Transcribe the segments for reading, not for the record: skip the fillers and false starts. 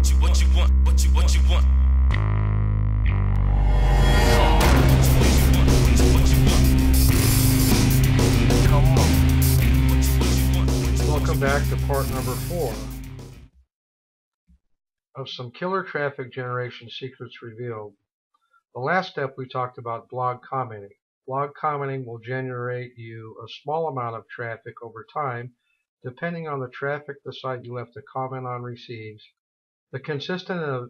What you want? What you want? Come on. Welcome back to part number 4 of some killer traffic generation secrets revealed. The last step we talked about blog commenting. Blog commenting will generate you a small amount of traffic over time, depending on the traffic the site you left a comment on receives, the consistency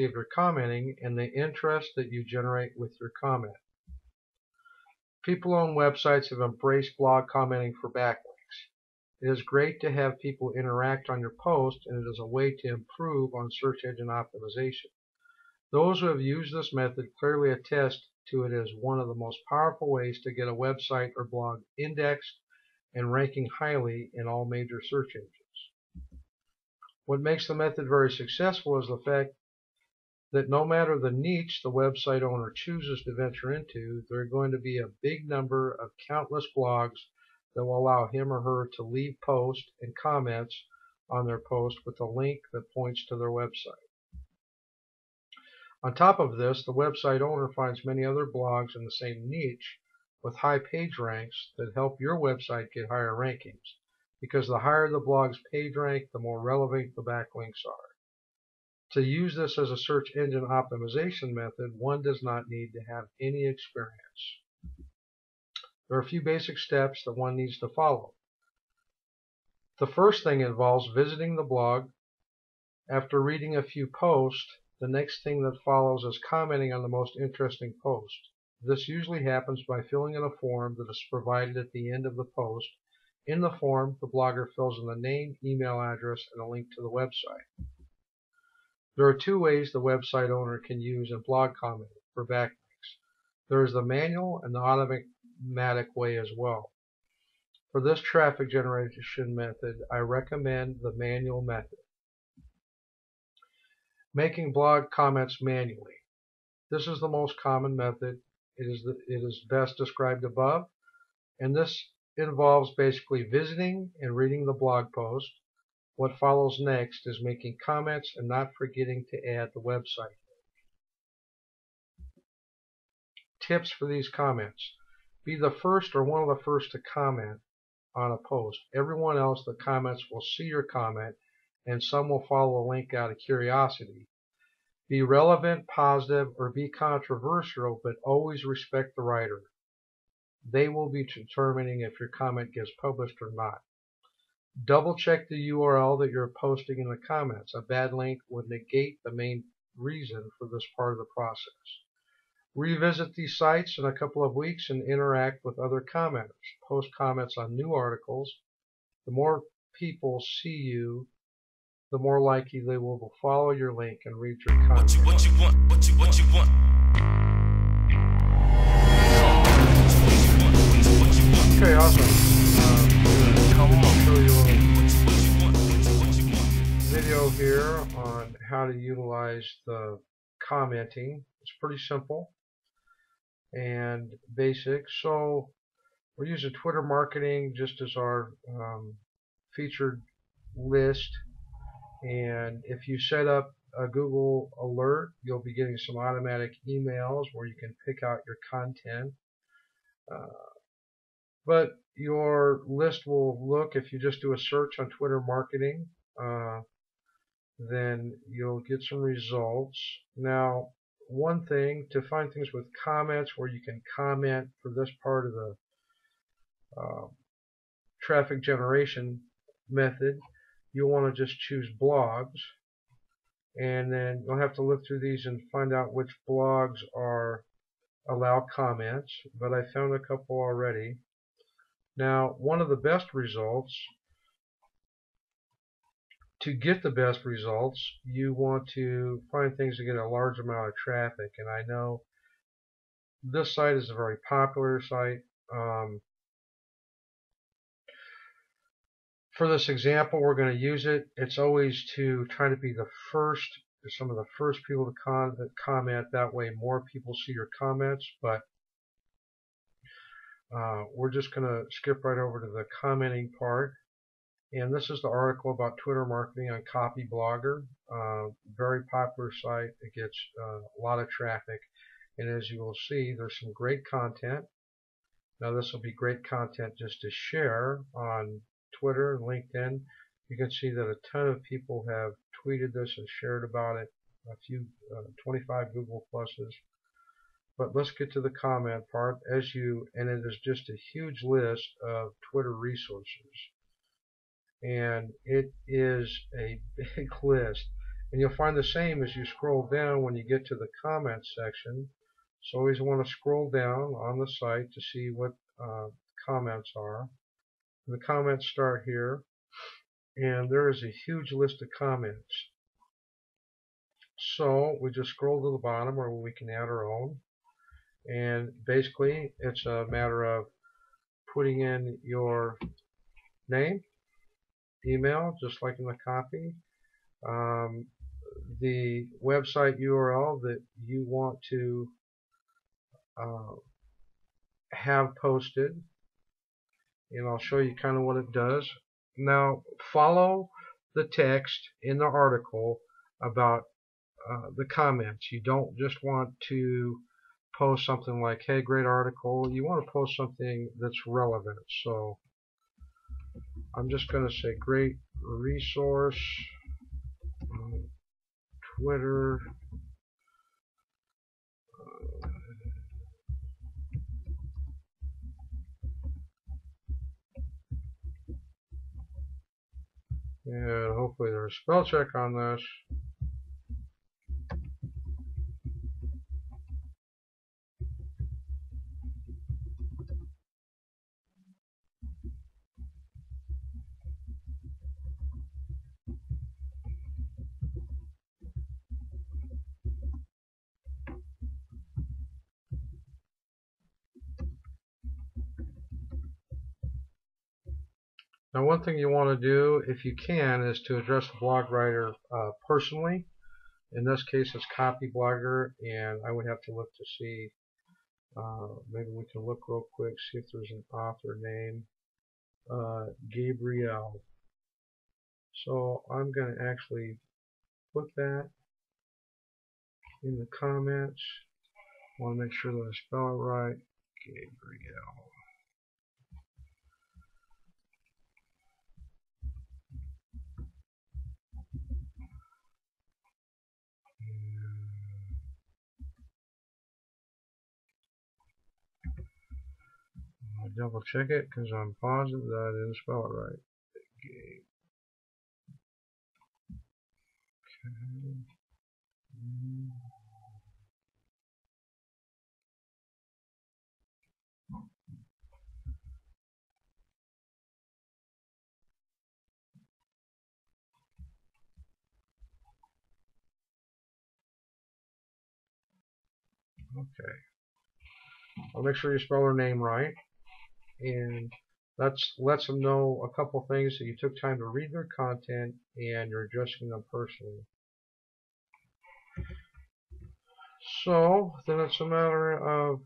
of your commenting, and the interest that you generate with your comment. People-owned websites have embraced blog commenting for backlinks. It is great to have people interact on your post, and it is a way to improve on search engine optimization. Those who have used this method clearly attest to it as one of the most powerful ways to get a website or blog indexed and ranking highly in all major search engines. What makes the method very successful is the fact that no matter the niche the website owner chooses to venture into, there are going to be a big number of countless blogs that will allow him or her to leave posts and comments on their post with a link that points to their website. On top of this, the website owner finds many other blogs in the same niche with high page ranks that help your website get higher rankings, because the higher the blog's page rank, the more relevant the backlinks are. To use this as a search engine optimization method, one does not need to have any experience. There are a few basic steps that one needs to follow. The first thing involves visiting the blog. After reading a few posts, the next thing that follows is commenting on the most interesting post. This usually happens by filling in a form that is provided at the end of the post. In the form, the blogger fills in the name, email address, and a link to the website. There are two ways the website owner can use in blog commenting for backlinks. There is the manual and the automatic way as well. For this traffic generation method, I recommend the manual method. Making blog comments manually. This is the most common method. It is best described above, and this involves basically visiting and reading the blog post. What follows next is making comments and not forgetting to add the website. Tips for these comments. Be the first or one of the first to comment on a post. Everyone else that comments will see your comment, and some will follow a link out of curiosity. Be relevant, positive, or be controversial, but always respect the writer. They will be determining if your comment gets published or not. Double check the URL that you're posting in the comments. A bad link would negate the main reason for this part of the process. Revisit these sites in a couple of weeks and interact with other commenters. Post comments on new articles. The more people see you, the more likely they will follow your link and read your content. What you want? What you want? Okay, awesome. I'll show you a video here on how to utilize the commenting. It's pretty simple and basic. So we're using Twitter marketing just as our featured list. And if you set up a Google alert, you'll be getting some automatic emails where you can pick out your content. But your list will look, if you just do a search on Twitter marketing, then you'll get some results. Now, one thing, to find things with comments where you can comment for this part of the traffic generation method, you'll want to just choose blogs, and then you'll have to look through these and find out which blogs allow comments, but I found a couple already. Now, one of the best results, to get the best results, you want to find things that get a large amount of traffic, and I know this site is a very popular site. For this example, we're going to use it. It's always to try to be the first, some of the first people to comment. That way more people see your comments, but we're just going to skip right over to the commenting part. And this is the article about Twitter marketing on Copyblogger. Very popular site. It gets a lot of traffic. And as you will see, there's some great content. Now this will be great content just to share on Twitter and LinkedIn. You can see that a ton of people have tweeted this and shared about it. A few 25 Google Pluses. But let's get to the comment part. And it is just a huge list of Twitter resources. And it is a big list. And you'll find the same as you scroll down when you get to the comments section. So always want to scroll down on the site to see what comments are. And the comments start here. And there is a huge list of comments. So we just scroll to the bottom where we can add our own. And basically it's a matter of putting in your name, email, just like in the copy, the website URL that you want to have posted, and I'll show you kind of what it does. Now follow the text in the article about the comments. You don't just want to post something like, hey, great article. You want to post something that's relevant. So I'm just going to say great resource, Twitter, and hopefully there's a spell check on this. Now one thing you want to do, if you can, is to address the blog writer personally. In this case it's Copyblogger, and I would have to look to see, maybe we can look real quick, see if there's an author name, Gabriel. So I'm going to actually put that in the comments. I want to make sure that I spell it right. Gabriel. I'll double check it because I'm positive that I didn't spell it right. Okay. I'll make sure you spell her name right. And that lets them know a couple things, that you took time to read their content and you're addressing them personally. So then it's a matter of,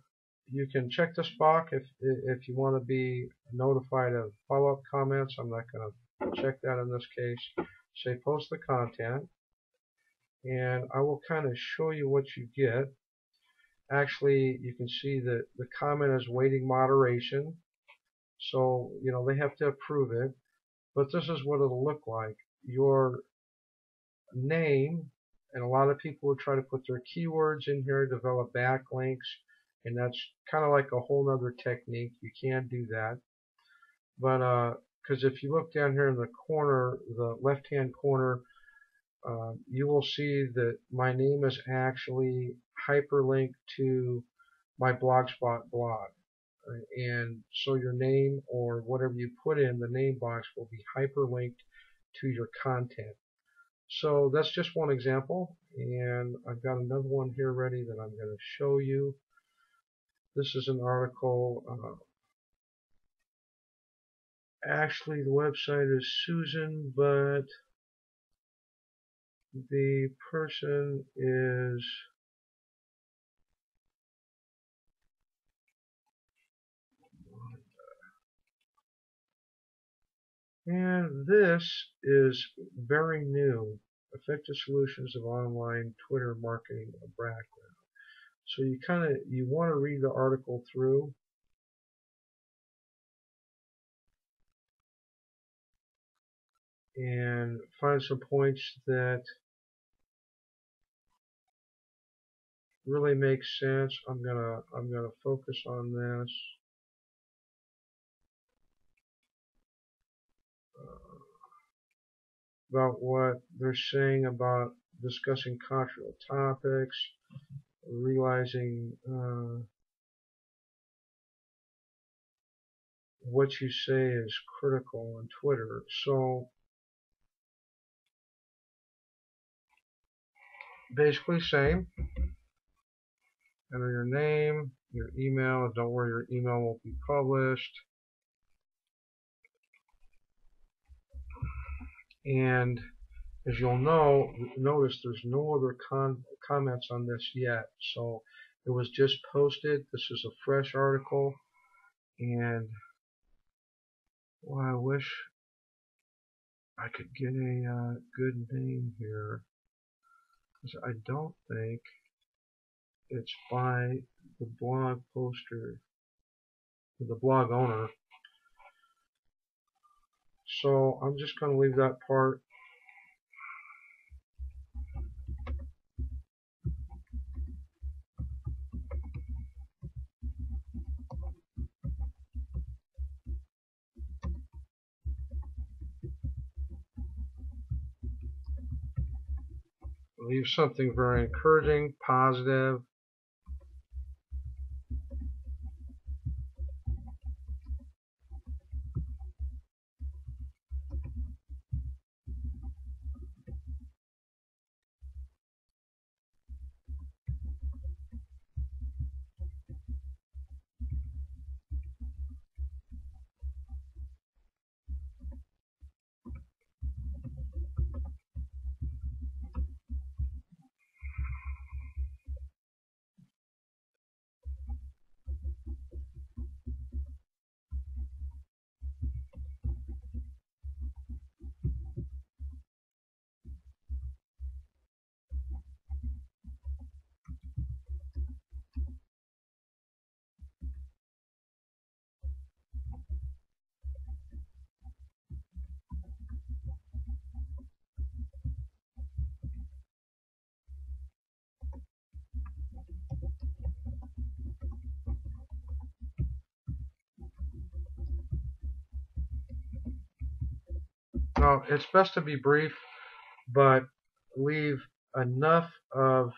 you can check this box if you want to be notified of follow-up comments. I'm not going to check that in this case. Say post the content, and I will kind of show you what you get. Actually, you can see that the comment is waiting moderation, so they have to approve it. But this is what it'll look like. Your name, and a lot of people will try to put their keywords in here, develop backlinks, and that's kind of like a whole other technique. You can't do that. But because if you look down here in the corner, the left-hand corner, you will see that my name is actually hyperlinked to my Blogspot blog. And so your name, or whatever you put in the name box, will be hyperlinked to your content. So that's just one example, and I've got another one here ready that I'm going to show you. This is an article. Actually, the website is Susan, but the person is And this is very new. Effective solutions of online Twitter marketing background. So you want to read the article through. And find some points that really make sense. I'm gonna focus on this. About what they're saying about discussing controversial topics, realizing what you say is critical on Twitter. So basically same. Enter your name, your email. Don't worry, your email won't be published. And as you'll notice there's no other comments on this yet. So it was just posted. This is a fresh article. And well, I wish I could get a good name here, because I don't think it's by the blog poster, the blog owner. So I'm just going to leave that part. Leave something very encouraging, positive. Now, it's best to be brief, but leave enough of,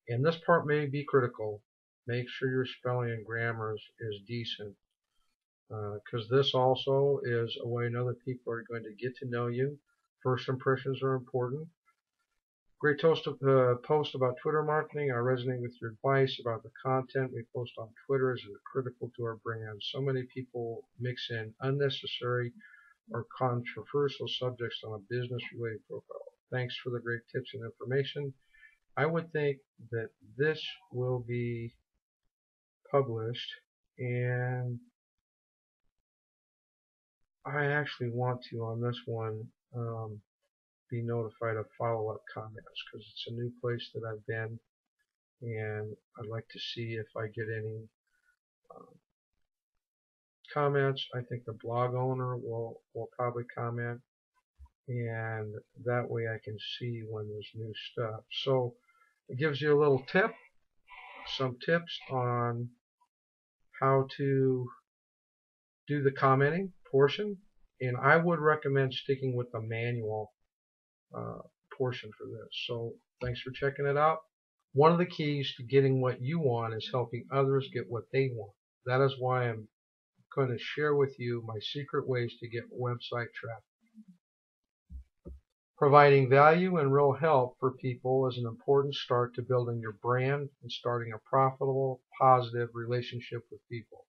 and this part may be critical, make sure your spelling and grammar is decent, because this also is a way other people are going to get to know you. First impressions are important. Great post about Twitter marketing. I resonate with your advice about the content we post on Twitter is critical to our brand. So many people mix in unnecessary or controversial subjects on a business-related profile. Thanks for the great tips and information. I would think that this will be published, and I actually want to, on this one, be notified of follow-up comments, because it's a new place that I've been, and I'd like to see if I get any comments. I think the blog owner will probably comment, and that way I can see when there's new stuff. So it gives you a little tip, some tips on how to do the commenting portion, and I would recommend sticking with the manual portion for this. So thanks for checking it out. One of the keys to getting what you want is helping others get what they want. That is why I'm going to share with you my secret ways to get website traffic. Providing value and real help for people is an important start to building your brand and starting a profitable, positive relationship with people.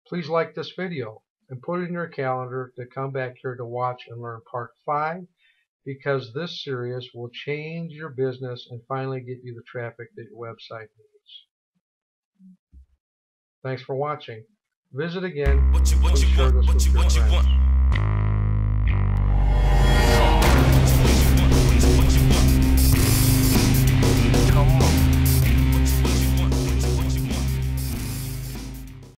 Please like this video and put it in your calendar to come back here to watch and learn part 5, because this series will change your business and finally get you the traffic that your website needs. Thanks for watching. Visit again. What you Please share this with your friends.